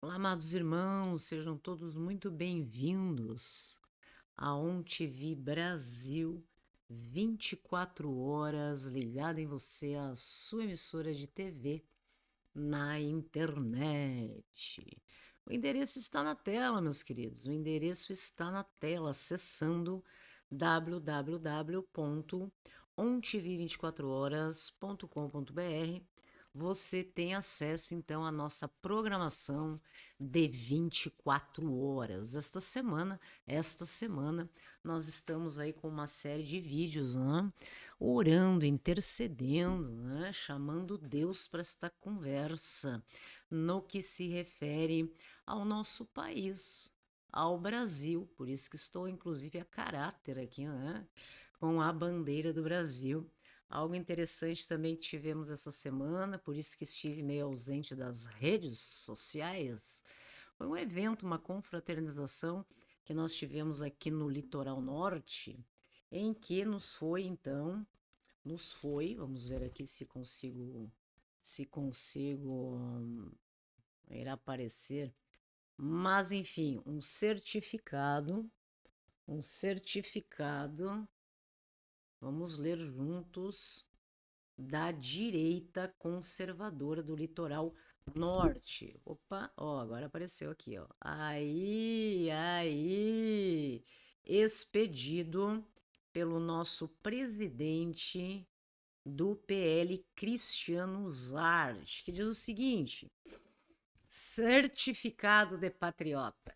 Olá, amados irmãos, sejam todos muito bem-vindos a ONTV Brasil, 24 horas ligada em você, a sua emissora de TV na internet. O endereço está na tela, meus queridos, o endereço está na tela, acessando www.ontv24horas.com.br. Você tem acesso, então, à nossa programação de 24 horas. Esta semana, nós estamos aí com uma série de vídeos, né? Orando, intercedendo, né? Chamando Deus para esta conversa no que se refere ao nosso país, ao Brasil. Por isso que estou, inclusive, a caráter aqui, né? Com a bandeira do Brasil. Algo interessante também que tivemos essa semana, por isso que estive meio ausente das redes sociais, foi um evento, uma confraternização que nós tivemos aqui no Litoral Norte, em que vamos ver aqui se consigo irá aparecer, mas enfim, um certificado, vamos ler juntos, da direita conservadora do litoral norte. Opa, ó, agora apareceu aqui, ó. Aí, expedido pelo nosso presidente do PL, Cristiano Zart, que diz o seguinte: certificado de patriota.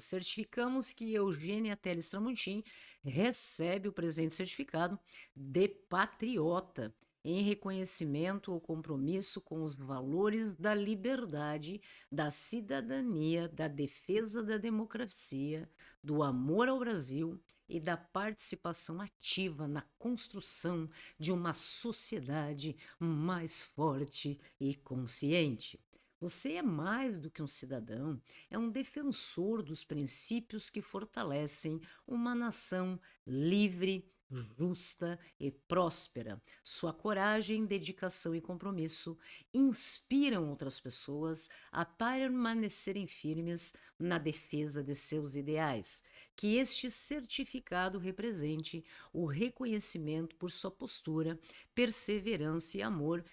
Certificamos que Eugênia Teles Tramontim recebe o presente certificado de patriota em reconhecimento ao compromisso com os valores da liberdade, da cidadania, da defesa da democracia, do amor ao Brasil e da participação ativa na construção de uma sociedade mais forte e consciente. Você é mais do que um cidadão, é um defensor dos princípios que fortalecem uma nação livre, justa e próspera. Sua coragem, dedicação e compromisso inspiram outras pessoas a permanecerem firmes na defesa de seus ideais. Que este certificado represente o reconhecimento por sua postura, perseverança e amor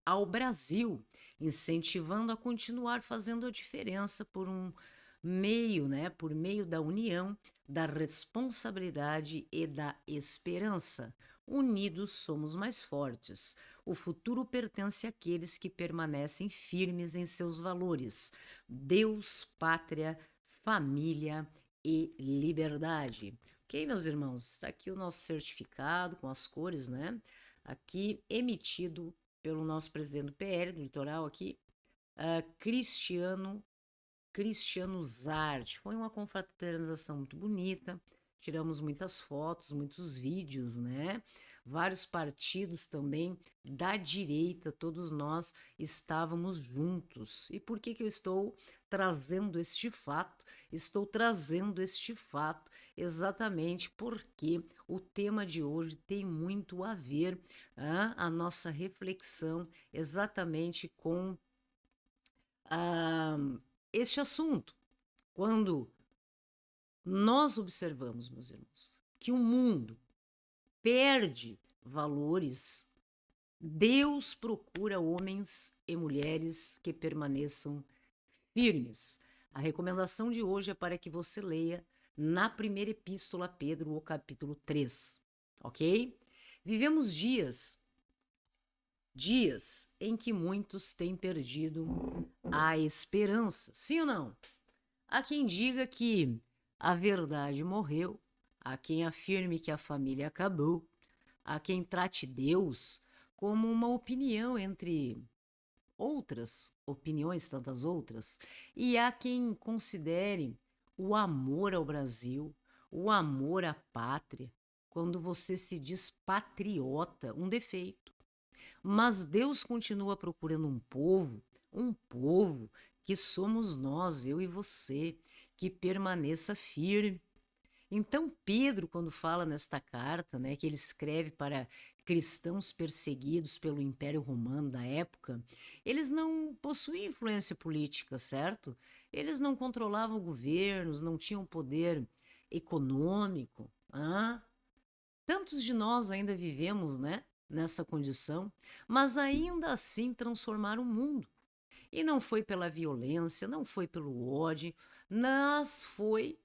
ao Brasil, incentivando a continuar fazendo a diferença por meio da união, da responsabilidade e da esperança. Unidos somos mais fortes. O futuro pertence àqueles que permanecem firmes em seus valores: Deus, pátria, família e liberdade. Ok, meus irmãos, está aqui o nosso certificado com as cores, né? Aqui emitido pelo nosso presidente do PL, do litoral aqui, Cristiano Zart. Foi uma confraternização muito bonita, tiramos muitas fotos, muitos vídeos, né? Vários partidos também da direita, todos nós estávamos juntos. E por que eu estou trazendo este fato? Estou trazendo este fato exatamente porque o tema de hoje tem muito a ver, a nossa reflexão exatamente com ah, este assunto. Quando nós observamos, meus irmãos, que o mundo perde valores, Deus procura homens e mulheres que permaneçam firmes. A recomendação de hoje é para que você leia na primeira epístola a Pedro, o capítulo 3, ok? Vivemos dias em que muitos têm perdido a esperança, sim ou não? Há quem diga que a verdade morreu, há quem afirme que a família acabou, há quem trate Deus como uma opinião entre outras opiniões, tantas outras, e há quem considere o amor ao Brasil, o amor à pátria, quando você se diz patriota, um defeito. Mas Deus continua procurando um povo que somos nós, eu e você, que permaneça firme. Então Pedro, quando fala nesta carta, né, que ele escreve para cristãos perseguidos pelo Império Romano da época, eles não possuíam influência política, certo? Eles não controlavam governos, não tinham poder econômico. Tantos de nós ainda vivemos, né, nessa condição, mas ainda assim transformaram o mundo. E não foi pela violência, não foi pelo ódio, mas foi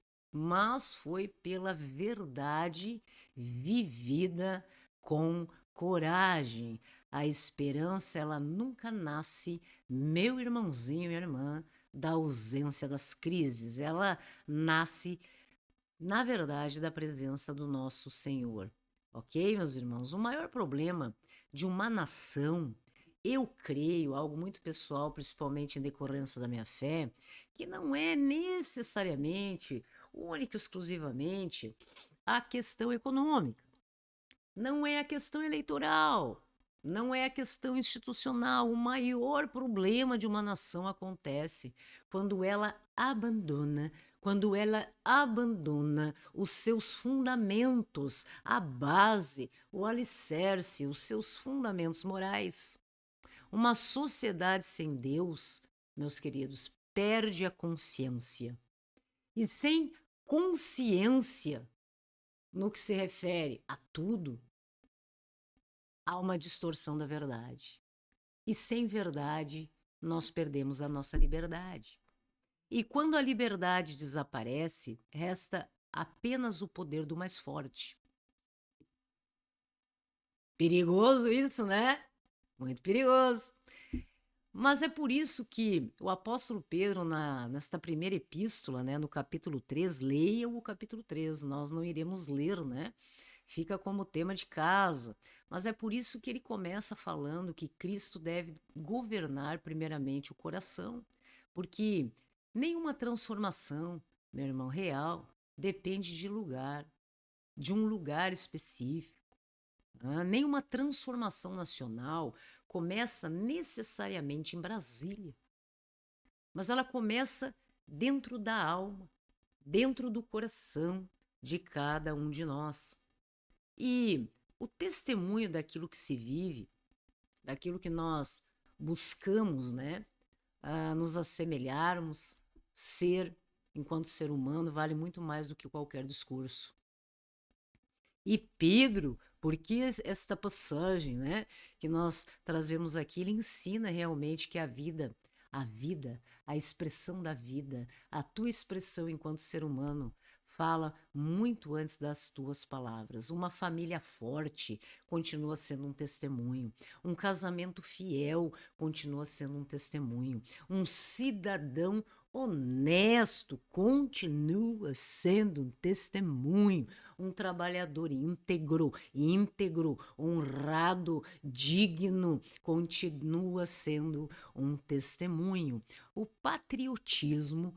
pela verdade vivida com coragem. A esperança, ela nunca nasce, meu irmãozinho e minha irmã, da ausência das crises. Ela nasce, na verdade, da presença do nosso Senhor. Ok, meus irmãos? O maior problema de uma nação, eu creio, algo muito pessoal, principalmente em decorrência da minha fé, que não é necessariamente, única e exclusivamente, a questão econômica. Não é a questão eleitoral, não é a questão institucional. O maior problema de uma nação acontece quando ela abandona os seus fundamentos, a base, o alicerce, os seus fundamentos morais. Uma sociedade sem Deus, meus queridos, perde a consciência. E sem consciência, no que se refere a tudo, há uma distorção da verdade. E sem verdade, nós perdemos a nossa liberdade. E quando a liberdade desaparece, resta apenas o poder do mais forte. Perigoso isso, né? Muito perigoso. Mas é por isso que o apóstolo Pedro, nesta primeira epístola, né, no capítulo 3, leia o capítulo 3, nós não iremos ler, né? Fica como tema de casa. Mas é por isso que ele começa falando que Cristo deve governar primeiramente o coração, porque nenhuma transformação, meu irmão, real, depende de um lugar específico. Nenhuma transformação nacional começa necessariamente em Brasília, mas ela começa dentro da alma, dentro do coração de cada um de nós. E o testemunho daquilo que se vive, daquilo que nós buscamos, né, nos assemelharmos, ser, enquanto ser humano, vale muito mais do que qualquer discurso. E Pedro, porque esta passagem, né, que nós trazemos aqui, ele ensina realmente que a expressão da vida, a tua expressão enquanto ser humano, fala muito antes das tuas palavras. Uma família forte continua sendo um testemunho. Um casamento fiel continua sendo um testemunho. Um cidadão honesto continua sendo um testemunho. Um trabalhador íntegro, honrado, digno, continua sendo um testemunho. O patriotismo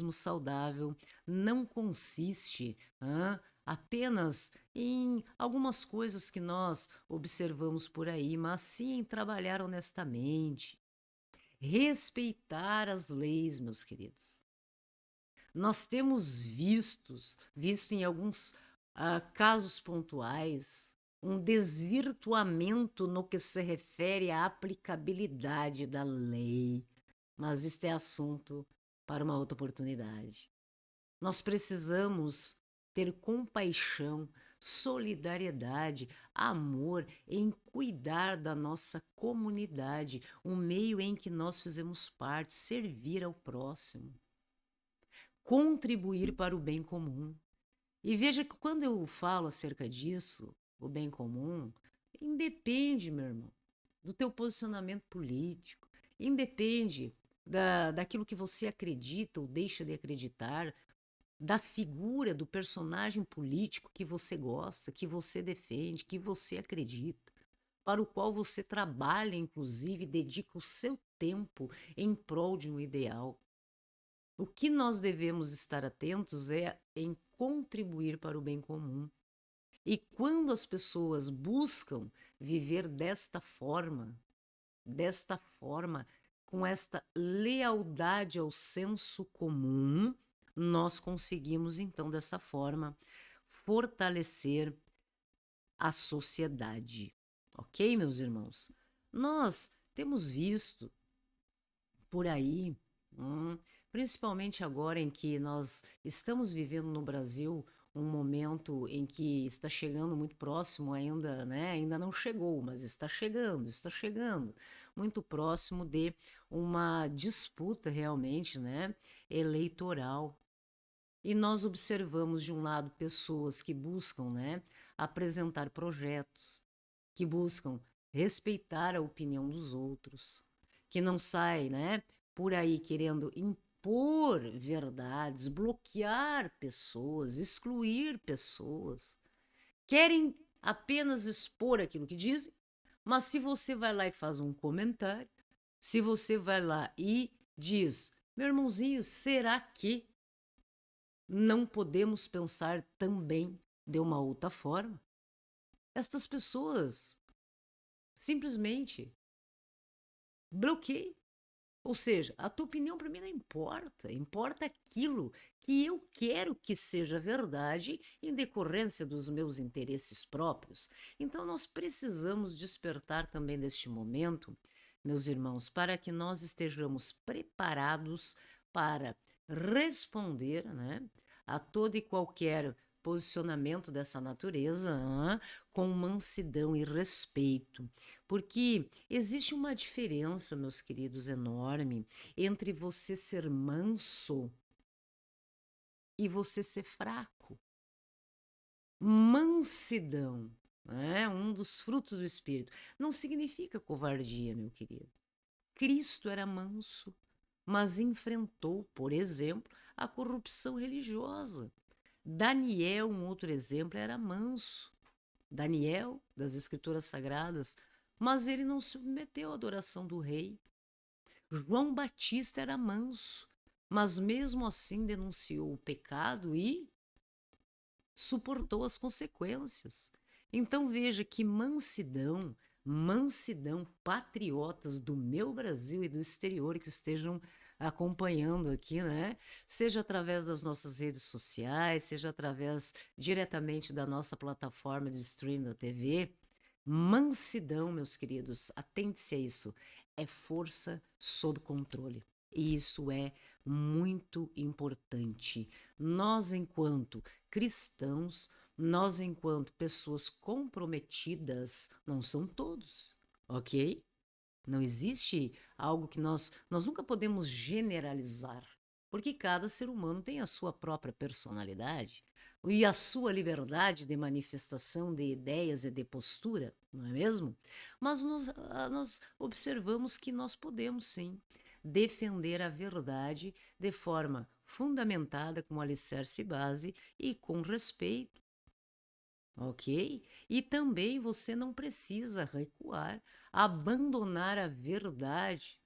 saudável não consiste apenas em algumas coisas que nós observamos por aí, mas sim em trabalhar honestamente, respeitar as leis, meus queridos. Nós temos visto em alguns casos pontuais, um desvirtuamento no que se refere à aplicabilidade da lei. Mas isto é assunto para uma outra oportunidade. Nós precisamos ter compaixão, solidariedade, amor em cuidar da nossa comunidade, o meio em que nós fizemos parte, servir ao próximo, contribuir para o bem comum. E veja que quando eu falo acerca disso, o bem comum, independe, meu irmão, do teu posicionamento político, independe daquilo que você acredita ou deixa de acreditar, da figura, do personagem político que você gosta, que você defende, que você acredita, para o qual você trabalha, inclusive, dedica o seu tempo em prol de um ideal. O que nós devemos estar atentos é em contribuir para o bem comum. E quando as pessoas buscam viver desta forma, com esta lealdade ao senso comum, nós conseguimos então dessa forma fortalecer a sociedade. Ok, meus irmãos? Nós temos visto por aí, principalmente agora em que nós estamos vivendo no Brasil um momento em que está chegando muito próximo ainda, né? Ainda não chegou, mas está chegando muito próximo de uma disputa realmente, né? Eleitoral. E nós observamos de um lado pessoas que buscam, né? Apresentar projetos, que buscam respeitar a opinião dos outros, que não sai, né, por aí querendo impor verdades, bloquear pessoas, excluir pessoas. Querem apenas expor aquilo que dizem, mas se você vai lá e faz um comentário, se você vai lá e diz, meu irmãozinho, será que não podemos pensar também de uma outra forma? Estas pessoas simplesmente bloqueiam. Ou seja, a tua opinião para mim não importa, importa aquilo que eu quero que seja verdade em decorrência dos meus interesses próprios. Então nós precisamos despertar também neste momento, meus irmãos, para que nós estejamos preparados para responder, né, a todo e qualquer posicionamento dessa natureza, com mansidão e respeito. Porque existe uma diferença, meus queridos, enorme entre você ser manso e você ser fraco. Mansidão, né? Um dos frutos do Espírito. Não significa covardia, meu querido. Cristo era manso, mas enfrentou, por exemplo, a corrupção religiosa. Daniel, um outro exemplo, era manso. Daniel, das Escrituras Sagradas, mas ele não submeteu à adoração do rei. João Batista era manso, mas mesmo assim denunciou o pecado e suportou as consequências. Então veja que mansidão, patriotas do meu Brasil e do exterior que estejam acompanhando aqui, né? Seja através das nossas redes sociais, seja através diretamente da nossa plataforma de streaming da TV. Mansidão, meus queridos, atente-se a isso, é força sob controle. E isso é muito importante. Nós, enquanto cristãos, nós, enquanto pessoas comprometidas, não são todos, ok? Não existe algo que nós nunca podemos generalizar, porque cada ser humano tem a sua própria personalidade e a sua liberdade de manifestação de ideias e de postura, não é mesmo? Mas nós observamos que nós podemos sim defender a verdade de forma fundamentada, com alicerce e base e com respeito, ok? E também você não precisa recuar, abandonar a verdade,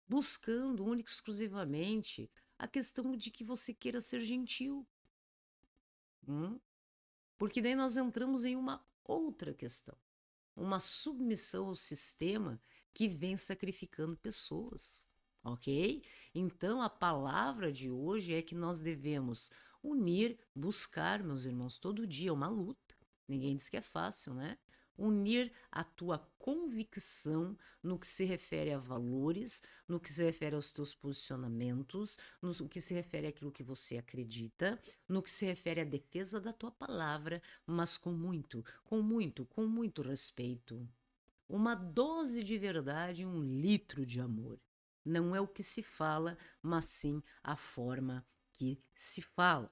buscando única e exclusivamente a questão de que você queira ser gentil. Porque daí nós entramos em uma outra questão, uma submissão ao sistema que vem sacrificando pessoas, ok? Então a palavra de hoje é que nós devemos unir, buscar, meus irmãos, todo dia, é uma luta. Ninguém diz que é fácil, né? Unir a tua convicção no que se refere a valores, no que se refere aos teus posicionamentos, no que se refere àquilo que você acredita, no que se refere à defesa da tua palavra, mas com muito respeito. Uma dose de verdade e 1 litro de amor. Não é o que se fala, mas sim a forma que se fala.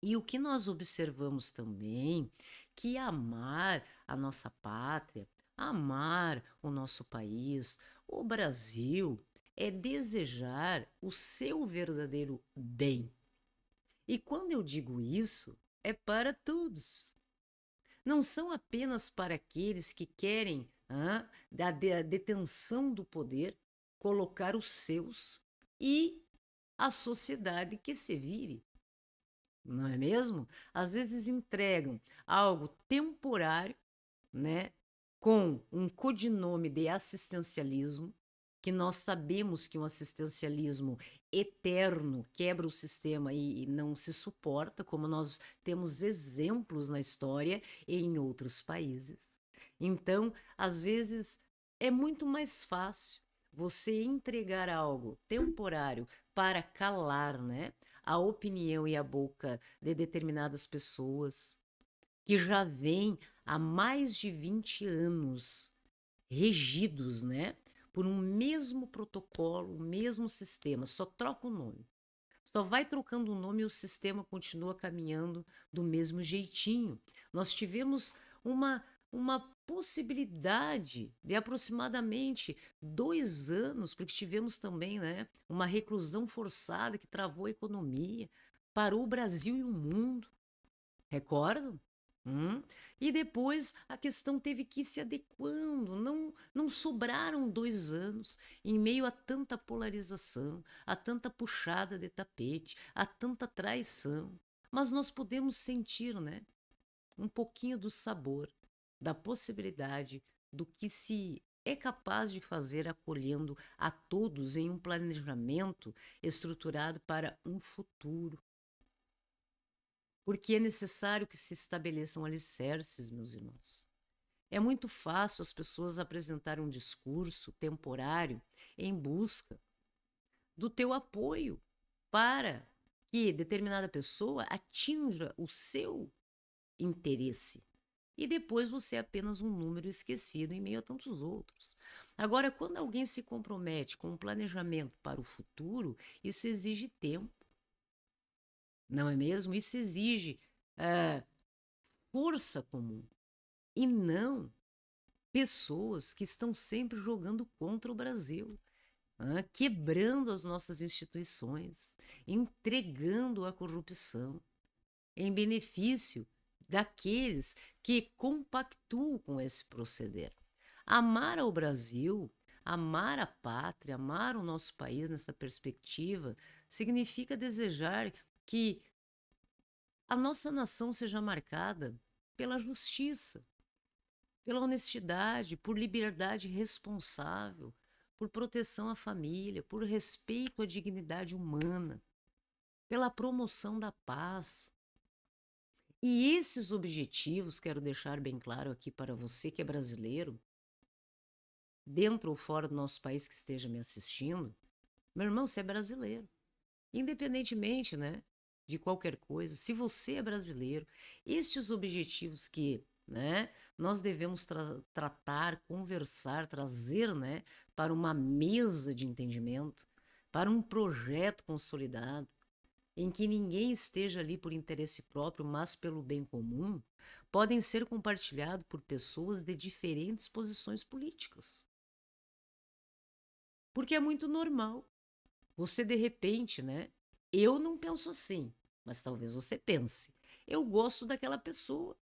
E o que nós observamos também, que amar a nossa pátria, amar o nosso país, o Brasil, é desejar o seu verdadeiro bem. E quando eu digo isso, é para todos. Não são apenas para aqueles que querem da detenção do poder, colocar os seus e a sociedade que se vire. Não é mesmo? Às vezes entregam algo temporário, né, com um codinome de assistencialismo, que nós sabemos que um assistencialismo eterno quebra o sistema e não se suporta, como nós temos exemplos na história e em outros países. Então, às vezes, é muito mais fácil você entregar algo temporário para calar, né, a opinião e a boca de determinadas pessoas que já vêm há mais de 20 anos regidos, né, por um mesmo protocolo, um mesmo sistema, só troca o nome. Só vai trocando o nome e o sistema continua caminhando do mesmo jeitinho. Nós tivemos uma possibilidade de aproximadamente 2 anos, porque tivemos também, né, uma reclusão forçada que travou a economia, parou o Brasil e o mundo. Recordam? Hum? E depois a questão teve que ir se adequando, não sobraram 2 anos em meio a tanta polarização, a tanta puxada de tapete, a tanta traição. Mas nós podemos sentir, né, um pouquinho do sabor, da possibilidade do que se é capaz de fazer acolhendo a todos em um planejamento estruturado para um futuro. Porque é necessário que se estabeleçam alicerces, meus irmãos. É muito fácil as pessoas apresentarem um discurso temporário em busca do teu apoio para que determinada pessoa atinja o seu interesse. E depois você é apenas um número esquecido em meio a tantos outros. Agora, quando alguém se compromete com um planejamento para o futuro, isso exige tempo, não é mesmo? Isso exige eh, força comum e não pessoas que estão sempre jogando contra o Brasil, quebrando as nossas instituições, entregando a corrupção em benefício daqueles que compactuam com esse proceder. Amar ao Brasil, amar a pátria, amar o nosso país nessa perspectiva, significa desejar que a nossa nação seja marcada pela justiça, pela honestidade, por liberdade responsável, por proteção à família, por respeito à dignidade humana, pela promoção da paz. E esses objetivos, quero deixar bem claro aqui para você que é brasileiro, dentro ou fora do nosso país que esteja me assistindo, meu irmão, você é brasileiro. Independentemente, né, de qualquer coisa, se você é brasileiro, estes objetivos que, né, nós devemos tratar, conversar, trazer, né, para uma mesa de entendimento, para um projeto consolidado, em que ninguém esteja ali por interesse próprio, mas pelo bem comum, podem ser compartilhados por pessoas de diferentes posições políticas. Porque é muito normal. Você de repente, né? Eu não penso assim, mas talvez você pense. Eu gosto daquela pessoa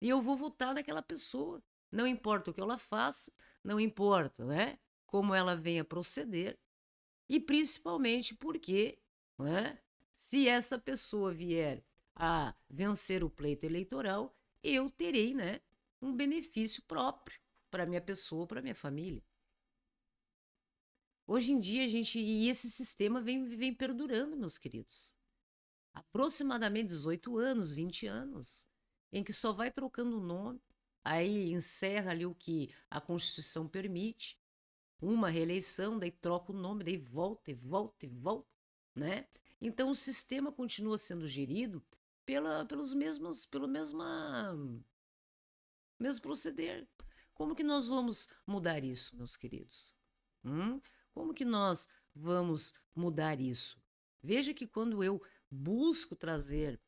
e eu vou votar naquela pessoa. Não importa o que ela faça, não importa, né? Como ela venha proceder e principalmente porque, né? Se essa pessoa vier a vencer o pleito eleitoral, eu terei, né? Um benefício próprio para minha pessoa, para minha família. Hoje em dia, e esse sistema vem perdurando, meus queridos. Aproximadamente 18 anos, 20 anos, em que só vai trocando o nome, aí encerra ali o que a Constituição permite, uma reeleição, daí troca o nome, daí volta e volta e volta, né? Então o sistema continua sendo gerido mesmo proceder. Como que nós vamos mudar isso, meus queridos? Como que nós vamos mudar isso? Veja que quando eu busco trazer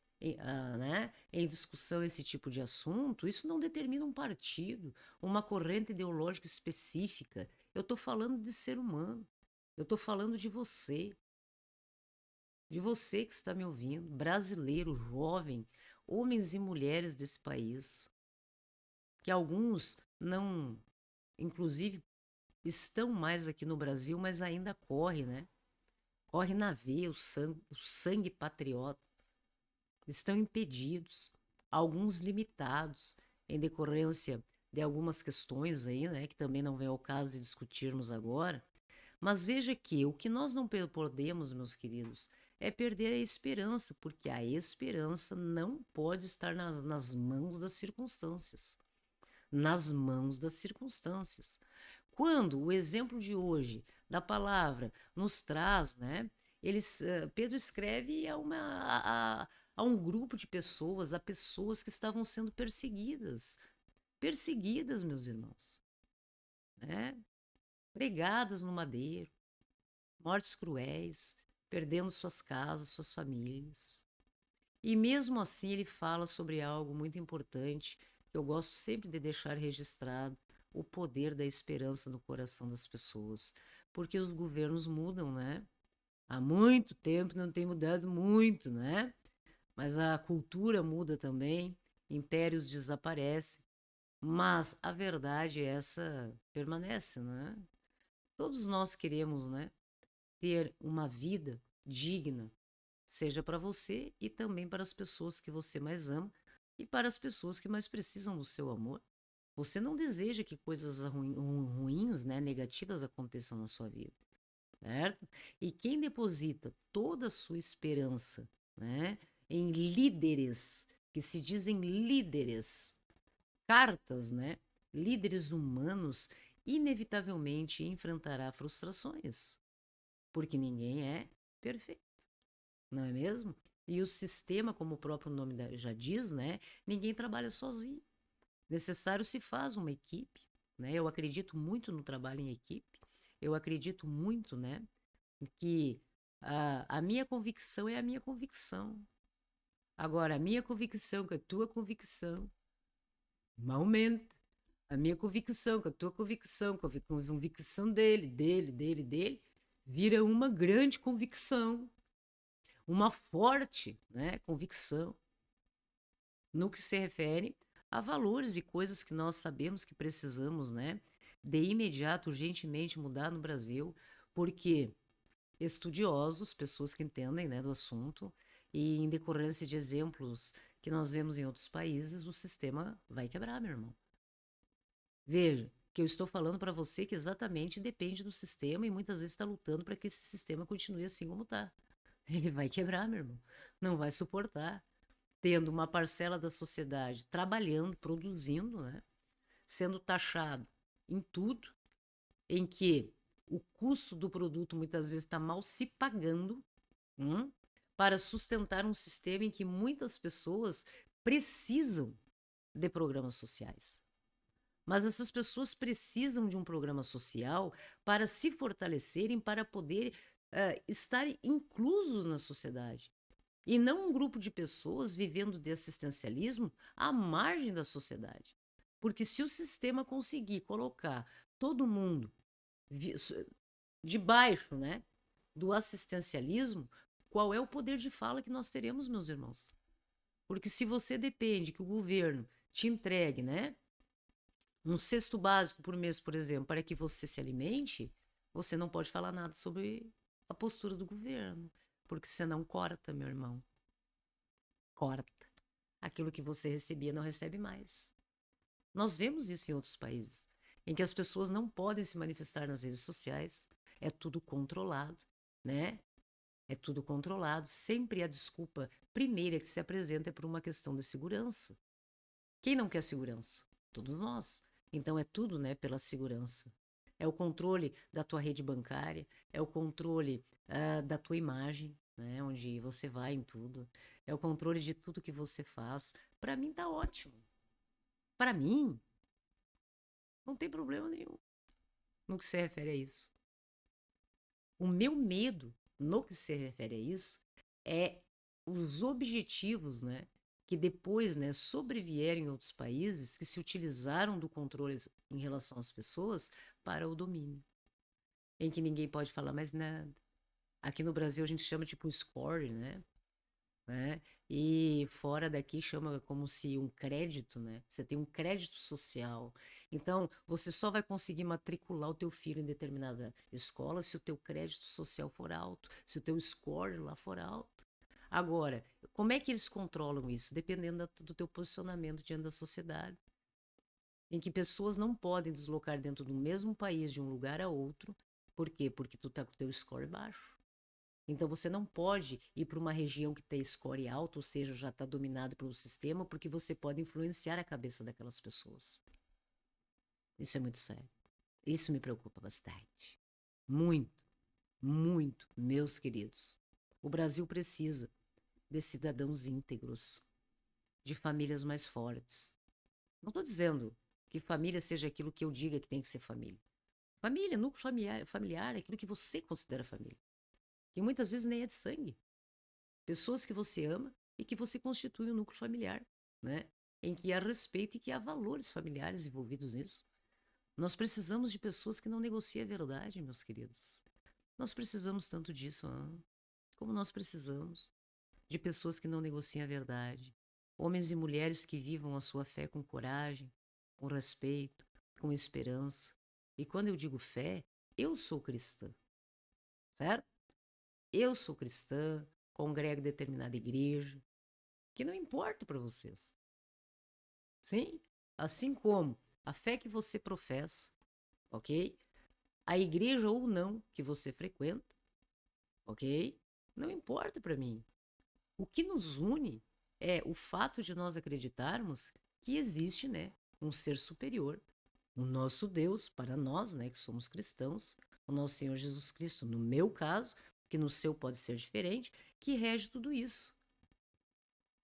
né, em discussão esse tipo de assunto, isso não determina um partido, uma corrente ideológica específica. Eu estou falando de ser humano. Eu estou falando de você. De você que está me ouvindo, brasileiro, jovem, homens e mulheres desse país, que alguns não, inclusive, estão mais aqui no Brasil, mas ainda corre, né? Corre na veia o sangue patriota. Estão impedidos, alguns limitados, em decorrência de algumas questões aí, né, que também não vem ao caso de discutirmos agora, Mas veja que o que nós não podemos, meus queridos, é perder a esperança, porque a esperança não pode estar nas mãos das circunstâncias. Nas mãos das circunstâncias. Quando o exemplo de hoje da palavra nos traz, né? Pedro escreve a um grupo de pessoas, a pessoas que estavam sendo perseguidas, perseguidas, meus irmãos, né? Pregadas no madeiro, mortes cruéis, perdendo suas casas, suas famílias. E mesmo assim ele fala sobre algo muito importante que eu gosto sempre de deixar registrado, o poder da esperança no coração das pessoas, porque os governos mudam, né? Há muito tempo não tem mudado muito, né? Mas a cultura muda também, impérios desaparecem, mas a verdade essa permanece, né? Todos nós queremos, né, ter uma vida digna, seja para você e também para as pessoas que você mais ama e para as pessoas que mais precisam do seu amor. Você não deseja que coisas ruins, né, negativas aconteçam na sua vida, certo? E quem deposita toda a sua esperança, né, em líderes que se dizem líderes, cartas, né, líderes humanos, inevitavelmente enfrentará frustrações, porque ninguém é perfeito, não é mesmo? E o sistema, como o próprio nome já diz, né, ninguém trabalha sozinho. Necessário se faz uma equipe, né? Eu acredito muito no trabalho em equipe. Eu acredito muito, né, que a minha convicção é a minha convicção. Agora, a minha convicção com a tua convicção, malmente. A minha convicção com a tua convicção, com a convicção dele, vira uma grande convicção, uma forte, né, convicção no que se refere a valores e coisas que nós sabemos que precisamos, né, de imediato, urgentemente mudar no Brasil, porque estudiosos, pessoas que entendem, né, do assunto, e em decorrência de exemplos que nós vemos em outros países, o sistema vai quebrar, meu irmão. Veja, que eu estou falando para você que exatamente depende do sistema e muitas vezes está lutando para que esse sistema continue assim como está. Ele vai quebrar, meu irmão. Não vai suportar. Tendo uma parcela da sociedade trabalhando, produzindo, né? Sendo taxado em tudo, em que o custo do produto muitas vezes está mal se pagando, para sustentar um sistema em que muitas pessoas precisam de programas sociais. Mas essas pessoas precisam de um programa social para se fortalecerem, para poder estar inclusos na sociedade. E não um grupo de pessoas vivendo de assistencialismo à margem da sociedade. Porque se o sistema conseguir colocar todo mundo debaixo, né, do assistencialismo, qual é o poder de fala que nós teremos, meus irmãos? Porque se você depende que o governo te entregue, né, um cesto básico por mês, por exemplo, para que você se alimente, você não pode falar nada sobre a postura do governo, porque senão corta, meu irmão. Corta. Aquilo que você recebia não recebe mais. Nós vemos isso em outros países, em que as pessoas não podem se manifestar nas redes sociais, é tudo controlado, né? É tudo controlado. Sempre a desculpa primeira que se apresenta é por uma questão de segurança. Quem não quer segurança? Todos nós. Então é tudo, né, pela segurança. É o controle da tua rede bancária, é o controle da tua imagem, né, onde você vai em tudo. É o controle de tudo que você faz. Para mim tá ótimo. Para mim não tem problema nenhum no que se refere a isso. O meu medo no que se refere a isso é os objetivos, né, que depois, né, sobrevieram em outros países que se utilizaram do controle em relação às pessoas para o domínio, em que ninguém pode falar mais nada. Aqui no Brasil a gente chama tipo score, né? E fora daqui chama como se um crédito, né? Você tem um crédito social. Então, você só vai conseguir matricular o teu filho em determinada escola se o teu crédito social for alto, se o teu score lá for alto. Agora, como é que eles controlam isso? Dependendo do teu posicionamento diante da sociedade, em que pessoas não podem deslocar dentro do mesmo país de um lugar a outro Por quê? Porque tu tá com o teu score baixo. Então você não pode ir para uma região que tem score alto, ou seja, já está dominado pelo sistema, porque você pode influenciar a cabeça daquelas pessoas. Isso é muito sério. Isso me preocupa bastante. Muito, muito, meus queridos. O Brasil precisa de cidadãos íntegros, de famílias mais fortes. Não estou dizendo que família seja aquilo que eu diga que tem que ser família. Família, núcleo familiar é aquilo que você considera família. Que muitas vezes nem é de sangue. Pessoas que você ama e que você constitui um núcleo familiar, né? Em que há respeito e que há valores familiares envolvidos nisso. Nós precisamos de pessoas que não negociem a verdade, meus queridos. Nós precisamos tanto disso, como nós precisamos de pessoas que não negociem a verdade. Homens e mulheres que vivam a sua fé com coragem, com respeito, com esperança. E quando eu digo fé, eu sou cristã, certo? Eu sou cristã, congrego em determinada igreja, que não importa para vocês. Sim? Assim como a fé que você professa, ok? A igreja ou não que você frequenta, ok? Não importa para mim. O que nos une é o fato de nós acreditarmos que existe, né, um ser superior, o nosso Deus, para nós, né, que somos cristãos, o nosso Senhor Jesus Cristo, no meu caso, que no seu pode ser diferente, que rege tudo isso.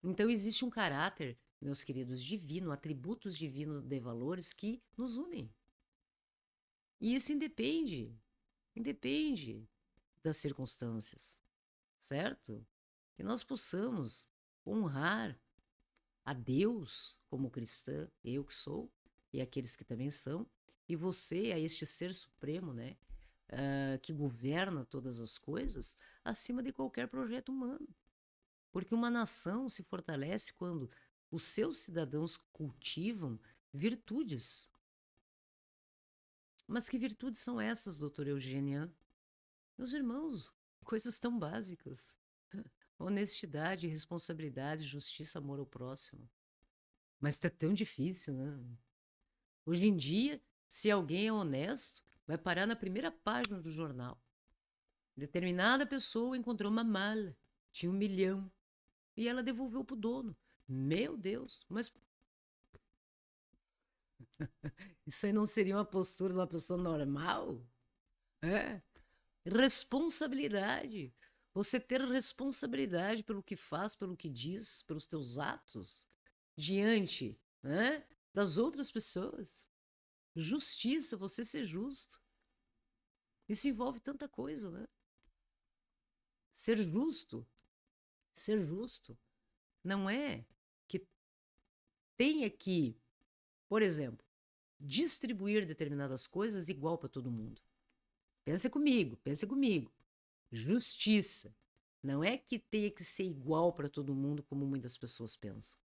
Então existe um caráter, meus queridos, divino, atributos divinos de valores que nos unem. E isso independe das circunstâncias, certo? Que nós possamos honrar a Deus como cristã, eu que sou, e aqueles que também são, e você a este ser supremo, né? Que governa todas as coisas, acima de qualquer projeto humano. Porque uma nação se fortalece quando os seus cidadãos cultivam virtudes. Mas que virtudes são essas, doutora Eugênia? Meus irmãos, coisas tão básicas. Honestidade, responsabilidade, justiça, amor ao próximo. Mas está tão difícil, né? Hoje em dia, se alguém é honesto, vai parar na primeira página do jornal. Determinada pessoa encontrou uma mala, tinha 1 milhão, e ela devolveu para o dono. Meu Deus, mas isso aí não seria uma postura de uma pessoa normal? É. Responsabilidade. Você ter responsabilidade pelo que faz, pelo que diz, pelos teus atos, diante, né, das outras pessoas. Justiça, você ser justo. Isso envolve tanta coisa, né? Ser justo. Ser justo. Não é que tenha que, por exemplo, distribuir determinadas coisas igual para todo mundo. Pensa comigo, pensa comigo. Justiça. Não é que tenha que ser igual para todo mundo, como muitas pessoas pensam.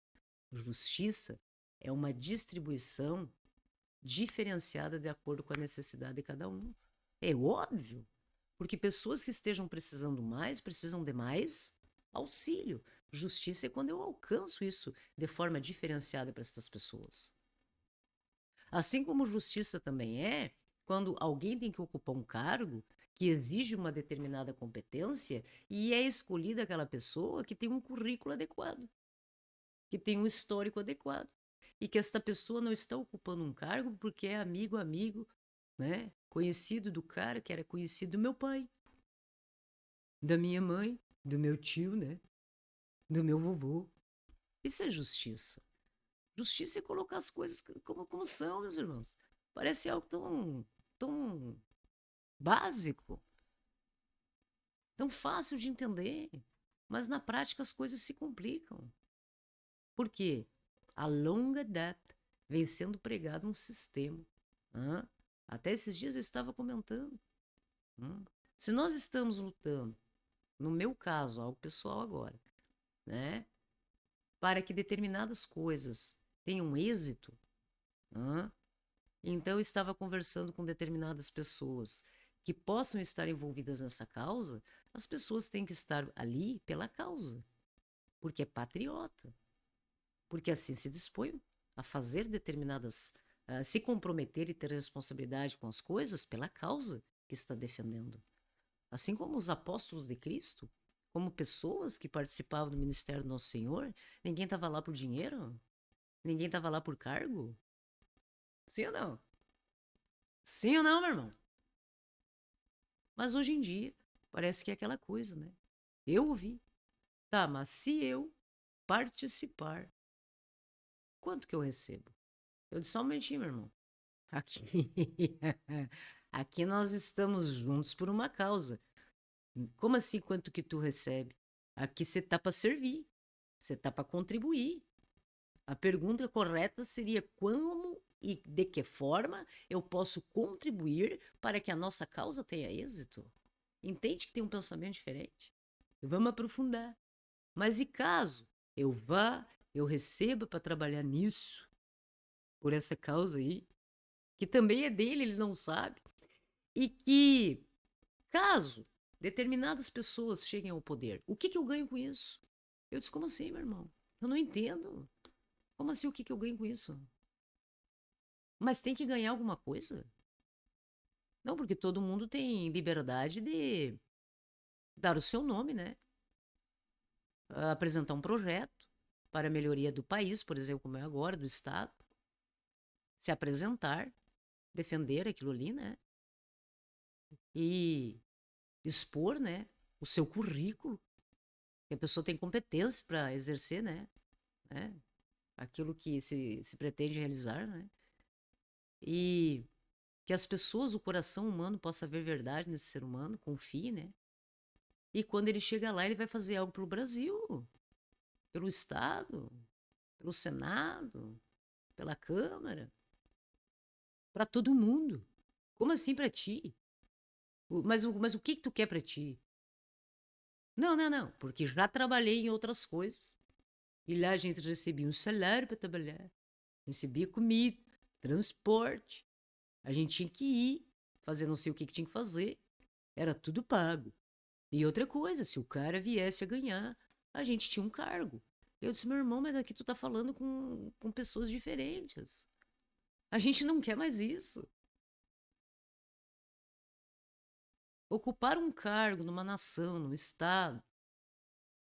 Justiça é uma distribuição diferenciada de acordo com a necessidade de cada um. É óbvio, porque pessoas que estejam precisando mais, precisam de mais auxílio. Justiça é quando eu alcanço isso de forma diferenciada para essas pessoas. Assim como justiça também é quando alguém tem que ocupar um cargo que exige uma determinada competência e é escolhida aquela pessoa que tem um currículo adequado, que tem um histórico adequado. E que esta pessoa não está ocupando um cargo porque é amigo, né? Conhecido do cara que era conhecido do meu pai, da minha mãe, do meu tio, né? Do meu vovô. Isso é justiça. Justiça é colocar as coisas como são, meus irmãos. Parece algo tão básico, tão fácil de entender. Mas na prática as coisas se complicam. Por quê? A longa data vem sendo pregado um sistema. Até esses dias eu estava comentando. Se nós estamos lutando, no meu caso, algo pessoal agora, né, para que determinadas coisas tenham êxito, então eu estava conversando com determinadas pessoas que possam estar envolvidas nessa causa, as pessoas têm que estar ali pela causa, porque é patriota, porque assim se dispõe a fazer determinadas, a se comprometer e ter responsabilidade com as coisas pela causa que está defendendo. Assim como os apóstolos de Cristo, como pessoas que participavam do ministério do Nosso Senhor, ninguém estava lá por dinheiro? Ninguém estava lá por cargo? Sim ou não? Sim ou não, meu irmão? Mas hoje em dia, parece que é aquela coisa, né? Eu ouvi. Tá, mas se eu participar, quanto que eu recebo? Eu disse só um momentinho, meu irmão. Aqui, aqui nós estamos juntos por uma causa. Como assim, quanto que tu recebe? Aqui você tá para servir, você tá para contribuir. A pergunta correta seria como e de que forma eu posso contribuir para que a nossa causa tenha êxito? Entende que tem um pensamento diferente? Vamos aprofundar. Mas e caso eu vá, eu receba para trabalhar nisso, por essa causa aí, que também é dele, ele não sabe, e que caso determinadas pessoas cheguem ao poder, o que eu ganho com isso? Eu disse, como assim, meu irmão? Eu não entendo. Como assim, o que eu ganho com isso? Mas tem que ganhar alguma coisa? Não, porque todo mundo tem liberdade de dar o seu nome, né? Apresentar um projeto para a melhoria do país, por exemplo, como é agora, do Estado. Se apresentar, defender aquilo ali, né? E expor, né? O seu currículo. Que a pessoa tem competência para exercer, né? Aquilo que se pretende realizar, né? E que as pessoas, o coração humano, possa ver verdade nesse ser humano, confie, né? E quando ele chega lá, ele vai fazer algo pelo Brasil, pelo Estado, pelo Senado, pela Câmara, para todo mundo. Como assim para ti? Mas o que tu quer para ti? Não, não, não, porque já trabalhei em outras coisas. E lá a gente recebia um salário para trabalhar, recebia comida, transporte. A gente tinha que ir, fazer não sei o que tinha que fazer. Era tudo pago. E outra coisa, se o cara viesse a ganhar, a gente tinha um cargo. Eu disse, meu irmão, mas aqui tu tá falando com pessoas diferentes. A gente não quer mais isso. Ocupar um cargo numa nação, num estado,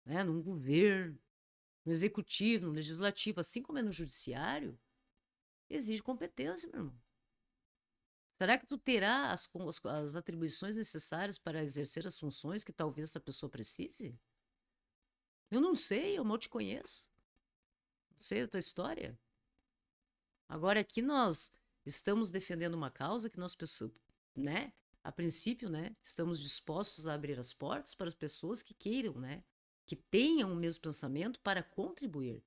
né, num governo, no executivo, no legislativo, assim como é no judiciário, exige competência, meu irmão. Será que tu terá as atribuições necessárias para exercer as funções que talvez essa pessoa precise? Eu não sei, eu mal te conheço. Não sei a tua história. Agora aqui nós estamos defendendo uma causa que nós pessoas, né? A princípio, né? Estamos dispostos a abrir as portas para as pessoas que queiram, né? Que tenham o mesmo pensamento para contribuir.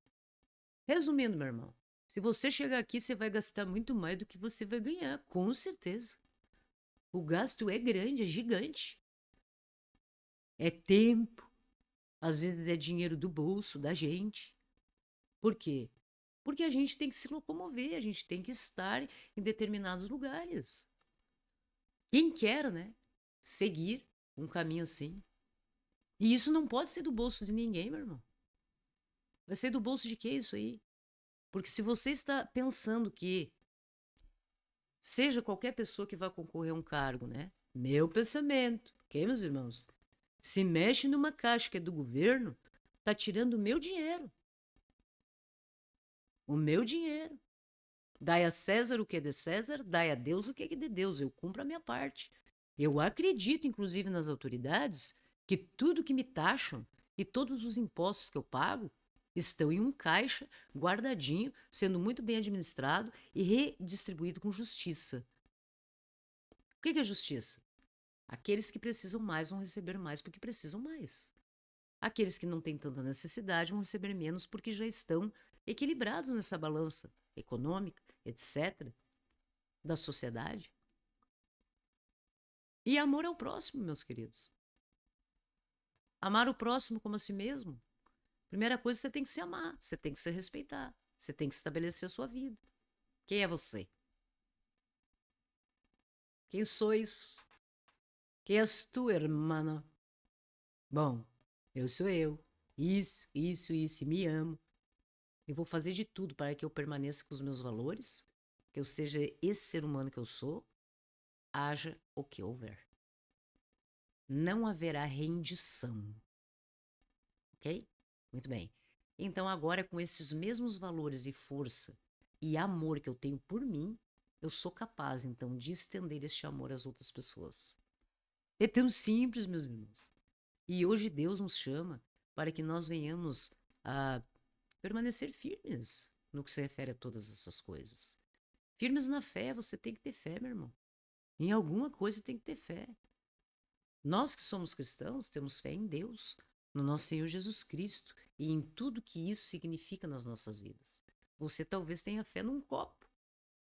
Resumindo, meu irmão, se você chegar aqui, você vai gastar muito mais do que você vai ganhar, com certeza. O gasto é grande, é gigante. É tempo, às vezes é dinheiro do bolso da gente. Por quê? Porque a gente tem que se locomover, a gente tem que estar em determinados lugares. Quem quer, né? Seguir um caminho assim. E isso não pode ser do bolso de ninguém, meu irmão. Vai ser do bolso de quem isso aí? Porque se você está pensando que seja qualquer pessoa que vá concorrer a um cargo, né? Meu pensamento, ok, meus irmãos? Se mexe numa caixa que é do governo, tá tirando o meu dinheiro. O meu dinheiro. Dai a César o que é de César, dai a Deus o que é de Deus. Eu cumpro a minha parte. Eu acredito, inclusive, nas autoridades que tudo que me taxam e todos os impostos que eu pago estão em um caixa, guardadinho, sendo muito bem administrado e redistribuído com justiça. O que é justiça? Aqueles que precisam mais vão receber mais porque precisam mais. Aqueles que não têm tanta necessidade vão receber menos porque já estão equilibrados nessa balança econômica, etc., da sociedade. E amor ao próximo, meus queridos. Amar o próximo como a si mesmo. Primeira coisa, você tem que se amar, você tem que se respeitar, você tem que estabelecer a sua vida. Quem é você? Quem sois? Quem és tu, hermana? Bom, eu sou eu. Isso, e me amo. Eu vou fazer de tudo para que eu permaneça com os meus valores, que eu seja esse ser humano que eu sou, haja o que houver. não haverá rendição, ok? Muito bem. Então, agora, com esses mesmos valores e força e amor que eu tenho por mim, eu sou capaz, então, de estender este amor às outras pessoas. É tão simples, meus irmãos. E hoje Deus nos chama para que nós venhamos a permanecer firmes no que se refere a todas essas coisas. Firmes na fé, você tem que ter fé, meu irmão. Em alguma coisa tem que ter fé. Nós que somos cristãos temos fé em Deus, no nosso Senhor Jesus Cristo e em tudo que isso significa nas nossas vidas. Você talvez tenha fé num copo.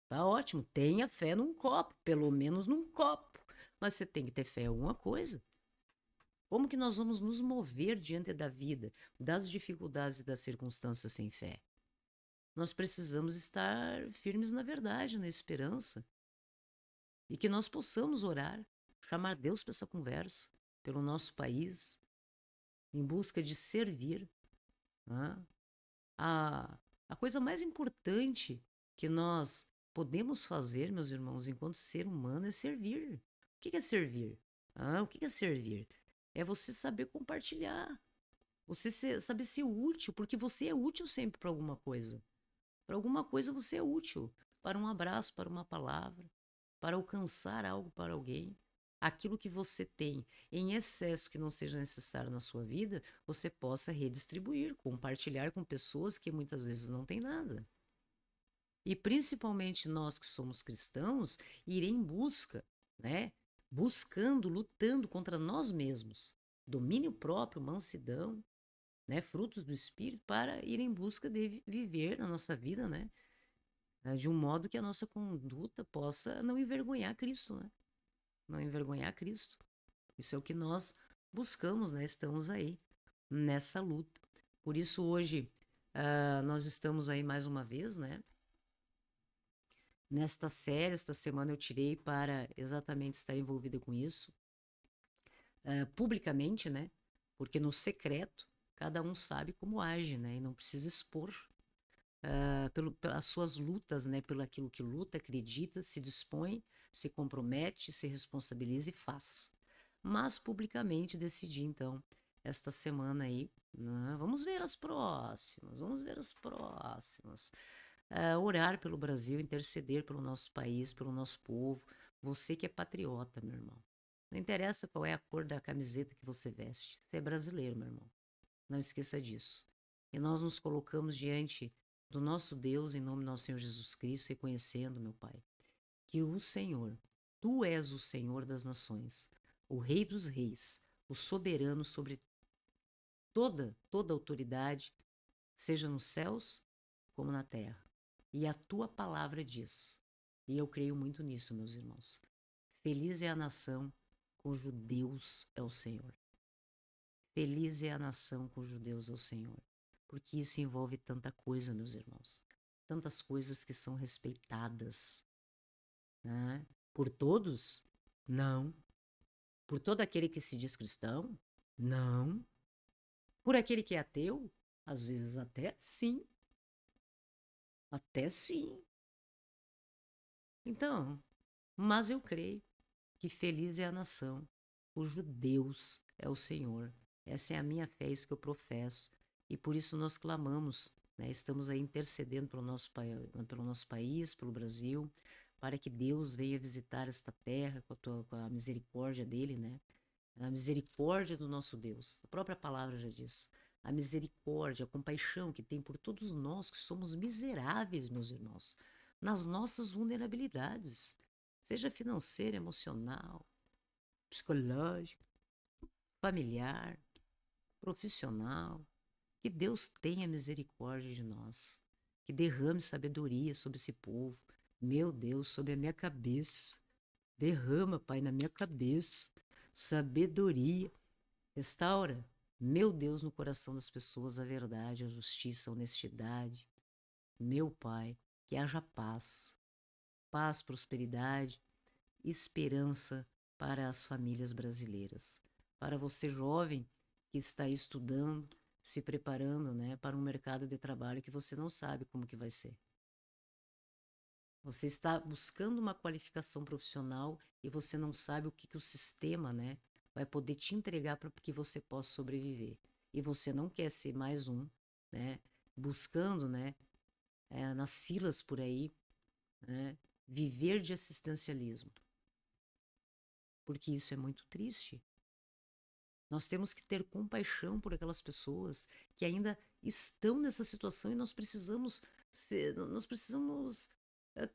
Tá ótimo, tenha fé num copo, pelo menos num copo. Mas você tem que ter fé em alguma coisa. Como que nós vamos nos mover diante da vida, das dificuldades e das circunstâncias sem fé? Nós precisamos estar firmes na verdade, na esperança, e que nós possamos orar, chamar Deus para essa conversa, pelo nosso país, em busca de servir. Né? A, a coisa mais importante que nós podemos fazer, meus irmãos, enquanto ser humano, é servir. O que é servir? O que é servir? É você saber compartilhar, você saber ser útil, porque você é útil sempre para alguma coisa. Para alguma coisa você é útil. Para um abraço, para uma palavra, para alcançar algo para alguém. Aquilo que você tem em excesso que não seja necessário na sua vida, você possa redistribuir, compartilhar com pessoas que muitas vezes não têm nada. E principalmente nós que somos cristãos, ir em busca, né? Buscando, lutando contra nós mesmos. Domínio próprio, mansidão, né? Frutos do Espírito para ir em busca de viver na nossa vida, né? De um modo que a nossa conduta possa não envergonhar Cristo, né? Não envergonhar Cristo. Isso é o que nós buscamos, né? Estamos aí nessa luta. Por isso hoje nós estamos aí mais uma vez, né? Nesta série, esta semana eu tirei para exatamente estar envolvida com isso, publicamente, né? Porque no secreto cada um sabe como age, né? E não precisa expor pelas suas lutas, né? Pelo aquilo que luta, acredita, se dispõe, se compromete, se responsabiliza e faz. Mas publicamente decidi, então, esta semana aí, né, vamos ver as próximas. Orar pelo Brasil, interceder pelo nosso país, pelo nosso povo. Você que é patriota, meu irmão. Não interessa qual é a cor da camiseta que você veste. Você é brasileiro, meu irmão. Não esqueça disso. E nós nos colocamos diante do nosso Deus, em nome do nosso Senhor Jesus Cristo, reconhecendo, meu Pai, que o Senhor, Tu és o Senhor das nações, o Rei dos reis, o soberano sobre toda autoridade, seja nos céus como na terra. E a Tua palavra diz, e eu creio muito nisso, meus irmãos, feliz é a nação cujo Deus é o Senhor. Feliz é a nação cujo Deus é o Senhor. Porque isso envolve tanta coisa, meus irmãos. Tantas coisas que são respeitadas. Né? Por todos? Não. Por todo aquele que se diz cristão? Não. Por aquele que é ateu? Às vezes até sim. Até sim. Então, mas eu creio que feliz é a nação cujo Deus é o Senhor. Essa é a minha fé, isso que eu professo. E por isso nós clamamos, né? Estamos aí intercedendo pelo nosso país, pelo Brasil, para que Deus venha visitar esta terra com a misericórdia dele, né? A misericórdia do nosso Deus. A própria palavra já diz. A misericórdia, a compaixão que tem por todos nós que somos miseráveis, meus irmãos, nas nossas vulnerabilidades, seja financeira, emocional, psicológica, familiar, profissional. Que Deus tenha misericórdia de nós, que derrame sabedoria sobre esse povo. Meu Deus, sobre a minha cabeça. Derrama, Pai, na minha cabeça sabedoria. Restaura, meu Deus, no coração das pessoas a verdade, a justiça, a honestidade. Meu Pai, que haja paz, paz, prosperidade, esperança para as famílias brasileiras. Para você, jovem, que está estudando, se preparando, né, para um mercado de trabalho que você não sabe como que vai ser. Você está buscando uma qualificação profissional e você não sabe o que o sistema, né, vai poder te entregar para que você possa sobreviver. E você não quer ser mais um, né? Buscando, né? Nas filas por aí, né? Viver de assistencialismo. Porque isso é muito triste. Nós temos que ter compaixão por aquelas pessoas que ainda estão nessa situação e nós precisamos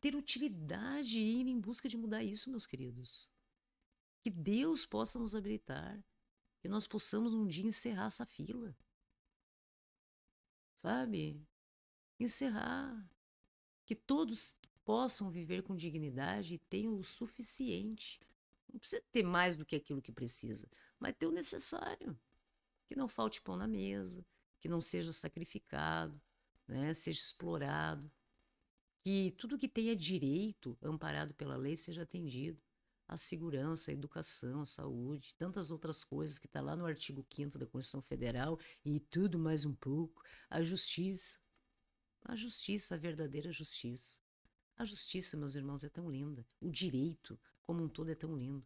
ter utilidade e ir em busca de mudar isso, meus queridos. Que Deus possa nos habilitar, que nós possamos um dia encerrar essa fila, sabe? Encerrar, que todos possam viver com dignidade e tenham o suficiente. Não precisa ter mais do que aquilo que precisa, mas ter o necessário. Que não falte pão na mesa, que não seja sacrificado, né? Seja explorado, que tudo que tenha direito amparado pela lei seja atendido. A segurança, a educação, a saúde, tantas outras coisas que está lá no artigo 5º da Constituição Federal e tudo mais um pouco. A justiça, a verdadeira justiça. A justiça, meus irmãos, é tão linda. O direito, como um todo, é tão lindo.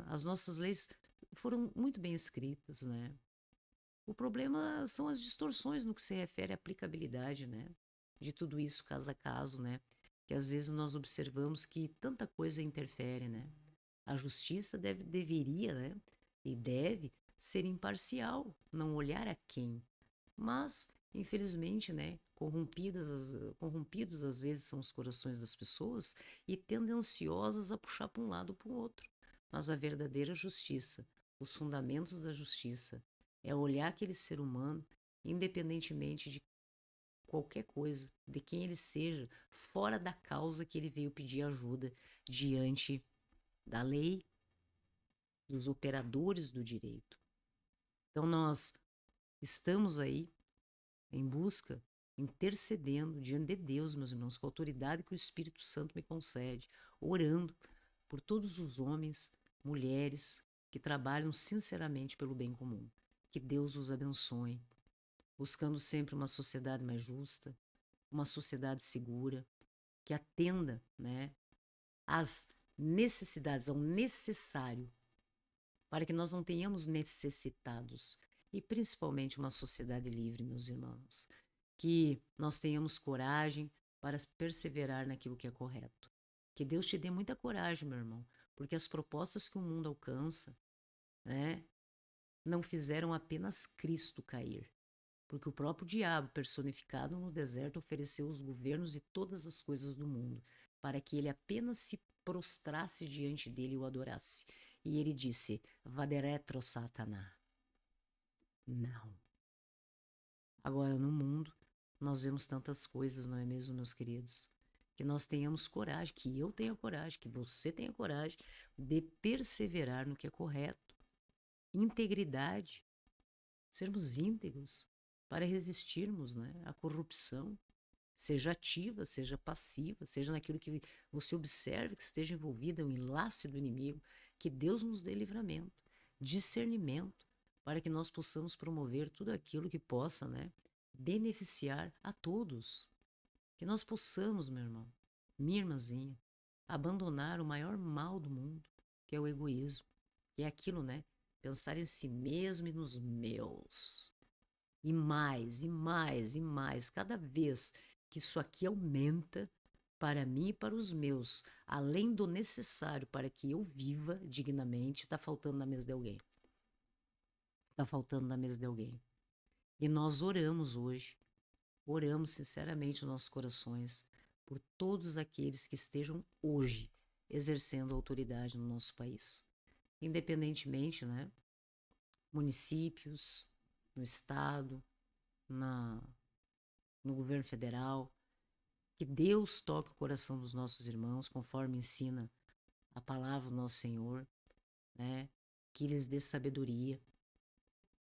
As nossas leis foram muito bem escritas, né? O problema são as distorções no que se refere à aplicabilidade, né? De tudo isso caso a caso, né? Que às vezes nós observamos que tanta coisa interfere, né? A justiça deveria, né? E deve ser imparcial, não olhar a quem. Mas, infelizmente, né? Corrompidos às vezes são os corações das pessoas e tendenciosas a puxar para um lado ou para o outro. Mas a verdadeira justiça, os fundamentos da justiça, é olhar aquele ser humano, independentemente de qualquer coisa, de quem ele seja, fora da causa que ele veio pedir ajuda diante da lei, dos operadores do direito. Então nós estamos aí em busca, intercedendo diante de Deus, meus irmãos, com a autoridade que o Espírito Santo me concede, orando por todos os homens, mulheres que trabalham sinceramente pelo bem comum. Que Deus os abençoe, buscando sempre uma sociedade mais justa, uma sociedade segura, que atenda, né, às necessidades, ao necessário, para que nós não tenhamos necessitados. E principalmente uma sociedade livre, meus irmãos. Que nós tenhamos coragem para perseverar naquilo que é correto. Que Deus te dê muita coragem, meu irmão, porque as propostas que o mundo alcança, né, não fizeram apenas Cristo cair, porque o próprio diabo, personificado no deserto, ofereceu os governos e todas as coisas do mundo, para que ele apenas se prostrasse diante dele e o adorasse. E ele disse: Vaderetro Satanás. Não. Agora, no mundo, nós vemos tantas coisas, não é mesmo, meus queridos? Que nós tenhamos coragem, que eu tenha coragem, que você tenha coragem de perseverar no que é correto. Integridade, sermos íntegros para resistirmos, né, à corrupção, seja ativa, seja passiva, seja naquilo que você observe que esteja envolvido, é um enlace do inimigo, que Deus nos dê livramento, discernimento, para que nós possamos promover tudo aquilo que possa, né, beneficiar a todos. Que nós possamos, meu irmão, minha irmãzinha, abandonar o maior mal do mundo, que é o egoísmo, que é aquilo, né, pensar em si mesmo e nos meus. E mais, e mais, e mais, cada vez que isso aqui aumenta para mim e para os meus, além do necessário para que eu viva dignamente, está faltando na mesa de alguém. Está faltando na mesa de alguém. E nós oramos hoje, oramos sinceramente nos nossos corações por todos aqueles que estejam hoje exercendo autoridade no nosso país. Independentemente, né? Municípios, no estado, no governo federal. Que Deus toque o coração dos nossos irmãos, conforme ensina a palavra do nosso Senhor, né? Que lhes dê sabedoria,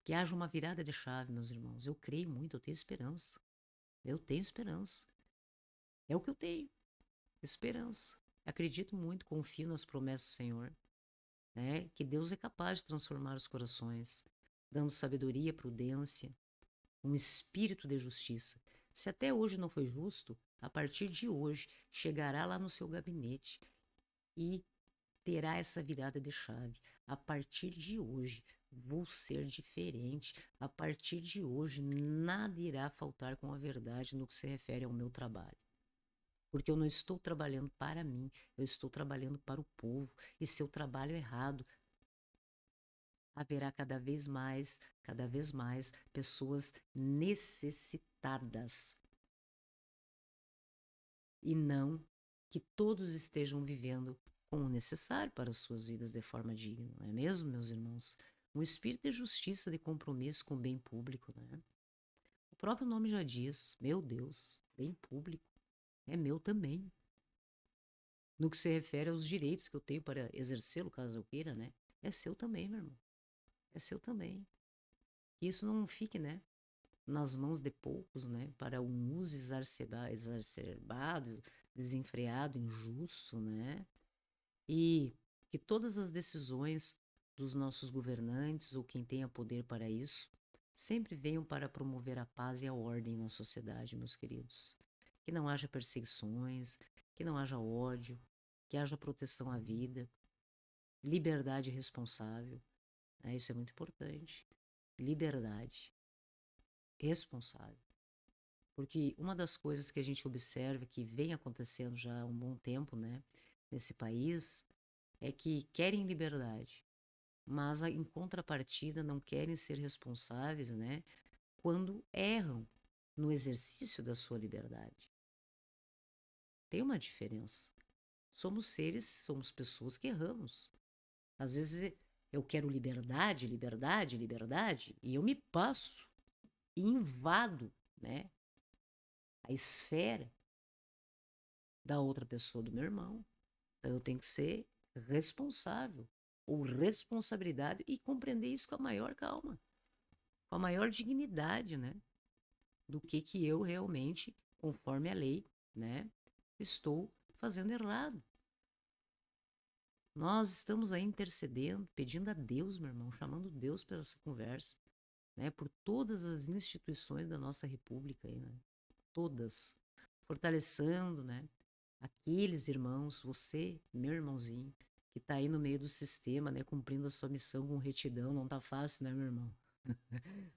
que haja uma virada de chave, meus irmãos. Eu creio muito, eu tenho esperança. Eu tenho esperança. É o que eu tenho, esperança. Acredito muito, confio nas promessas do Senhor, né? Que Deus é capaz de transformar os corações, dando sabedoria, prudência, um espírito de justiça. Se até hoje não foi justo, a partir de hoje chegará lá no seu gabinete e terá essa virada de chave. A partir de hoje, vou ser diferente. A partir de hoje, nada irá faltar com a verdade no que se refere ao meu trabalho. Porque eu não estou trabalhando para mim, eu estou trabalhando para o povo. E se eu trabalho errado, haverá cada vez mais pessoas necessitadas. E não que todos estejam vivendo com o necessário para as suas vidas de forma digna, não é mesmo, meus irmãos? Um espírito de justiça, de compromisso com o bem público, né? O próprio nome já diz, meu Deus, bem público, é meu também. No que se refere aos direitos que eu tenho para exercê-lo, caso eu queira, né? É seu também, meu irmão. É seu também. Que isso não fique, né, nas mãos de poucos, né, para um uso exacerbado, desenfreado, injusto, né? E que todas as decisões dos nossos governantes ou quem tenha poder para isso sempre venham para promover a paz e a ordem na sociedade, meus queridos. Que não haja perseguições, que não haja ódio, que haja proteção à vida, liberdade responsável, né? Isso é muito importante. Liberdade responsável. Porque uma das coisas que a gente observa que vem acontecendo já há um bom tempo, né, nesse país, é que querem liberdade, mas em contrapartida não querem ser responsáveis, né, quando erram no exercício da sua liberdade. Tem uma diferença. Somos seres, somos pessoas que erramos. Às vezes eu quero liberdade, liberdade, liberdade, e eu me passo e invado, né, a esfera da outra pessoa, do meu irmão. Então eu tenho que ser responsável ou responsabilidade e compreender isso com a maior calma, com a maior dignidade, né? Do que eu realmente, conforme a lei, né, estou fazendo errado. Nós estamos aí intercedendo, pedindo a Deus, meu irmão, chamando Deus para essa conversa, né, por todas as instituições da nossa república aí, né? Todas fortalecendo, né, aqueles irmãos, você, meu irmãozinho, que tá aí no meio do sistema, né, cumprindo a sua missão com retidão, não tá fácil, né, meu irmão?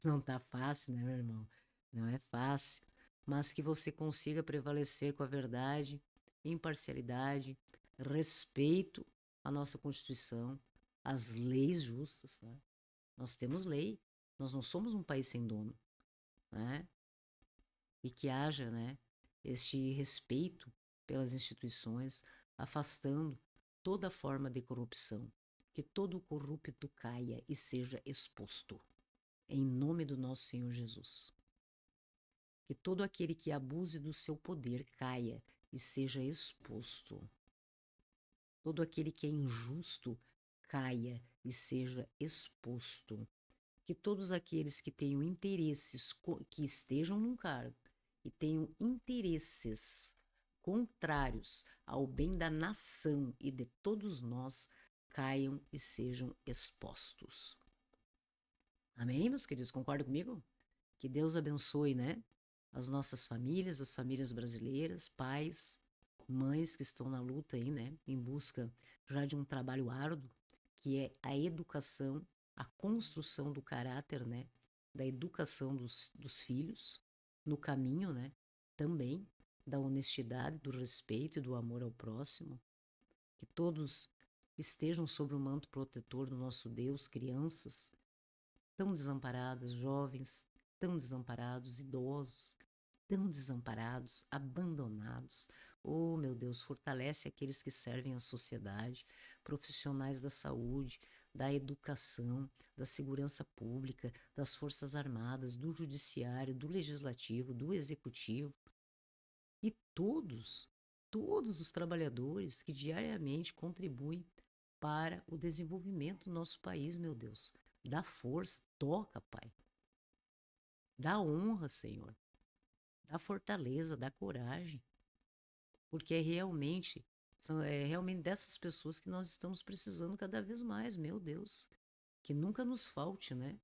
Não tá fácil, né, meu irmão? Não é fácil, mas que você consiga prevalecer com a verdade, imparcialidade, respeito à nossa Constituição, às leis justas, né? Nós temos lei, nós não somos um país sem dono, né? E que haja, né, este respeito pelas instituições, afastando toda forma de corrupção, que todo corrupto caia e seja exposto, em nome do nosso Senhor Jesus. Que todo aquele que abuse do seu poder caia e seja exposto. Todo aquele que é injusto caia e seja exposto. Que todos aqueles que tenham interesses, que estejam num cargo e tenham interesses contrários ao bem da nação e de todos nós, caiam e sejam expostos. Amém, meus queridos? Concordam comigo? Que Deus abençoe, né? As nossas famílias, as famílias brasileiras, pais, mães que estão na luta aí, né? Em busca já de um trabalho árduo, que é a educação, a construção do caráter, né? Da educação dos filhos, no caminho, né? Também da honestidade, do respeito e do amor ao próximo. Que todos estejam sob o manto protetor do nosso Deus, crianças tão desamparadas, jovens tão desamparados, idosos tão desamparados, abandonados. Oh, meu Deus, fortalece aqueles que servem à sociedade, profissionais da saúde, da educação, da segurança pública, das Forças Armadas, do Judiciário, do Legislativo, do Executivo e todos os trabalhadores que diariamente contribuem para o desenvolvimento do nosso país, meu Deus. Dá força, toca, Pai. Dá honra, Senhor. Dá fortaleza, dá coragem. Porque é realmente dessas pessoas que nós estamos precisando cada vez mais, meu Deus. Que nunca nos falte, né?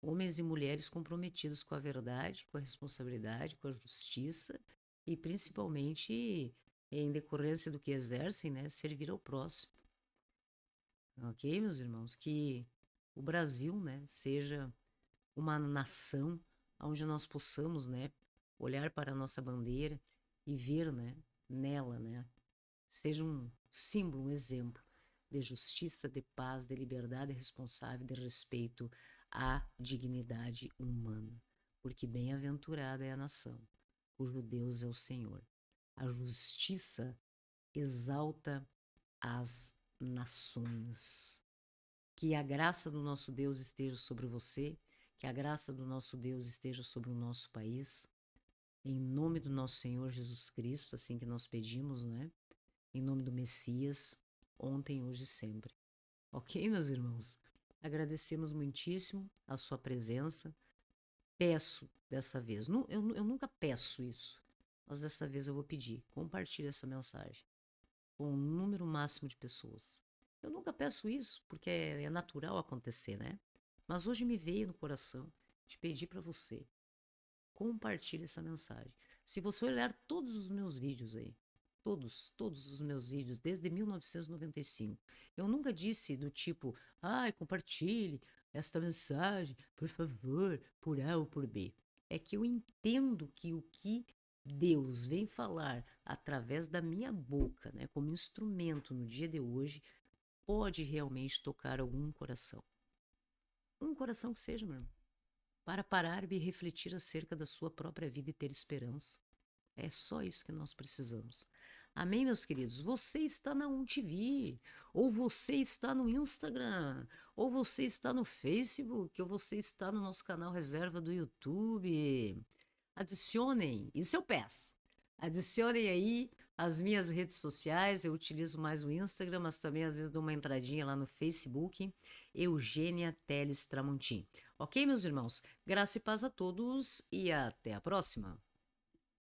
Homens e mulheres comprometidos com a verdade, com a responsabilidade, com a justiça e principalmente em decorrência do que exercem, né? Servir ao próximo. ok, meus irmãos? Que o Brasil, né, seja uma nação onde nós possamos, né, olhar para a nossa bandeira e ver, né, nela, né, seja um símbolo, um exemplo de justiça, de paz, de liberdade responsável, de respeito à dignidade humana. Porque bem-aventurada é a nação, cujo Deus é o Senhor. A justiça exalta as nações. Que a graça do nosso Deus esteja sobre você, que a graça do nosso Deus esteja sobre o nosso país, em nome do nosso Senhor Jesus Cristo, assim que nós pedimos, né? Em nome do Messias, ontem, hoje e sempre. Ok, meus irmãos? Agradecemos muitíssimo a sua presença. Peço dessa vez, eu nunca peço isso, mas dessa vez eu vou pedir. Compartilhe essa mensagem com um número máximo de pessoas. Eu nunca peço isso, porque é natural acontecer, né? Mas hoje me veio no coração de pedir para você. Compartilhe essa mensagem. Se você olhar todos os meus vídeos aí, todos os meus vídeos, desde 1995, eu nunca disse do tipo, ai, compartilhe esta mensagem, por favor, por A ou por B. É que eu entendo que o que Deus vem falar através da minha boca, né, como instrumento no dia de hoje, pode realmente tocar algum coração. Um coração que seja, meu irmão, para parar e refletir acerca da sua própria vida e ter esperança. É só isso que nós precisamos. Amém, meus queridos? Você está na UNTV, ou você está no Instagram, ou você está no Facebook, ou você está no nosso canal reserva do YouTube. Adicionem, isso eu peço. Adicionem aí as minhas redes sociais, eu utilizo mais o Instagram, mas também às vezes dou uma entradinha lá no Facebook, Eugênia Teles Tramontim. Ok, meus irmãos? Graça e paz a todos e até a próxima.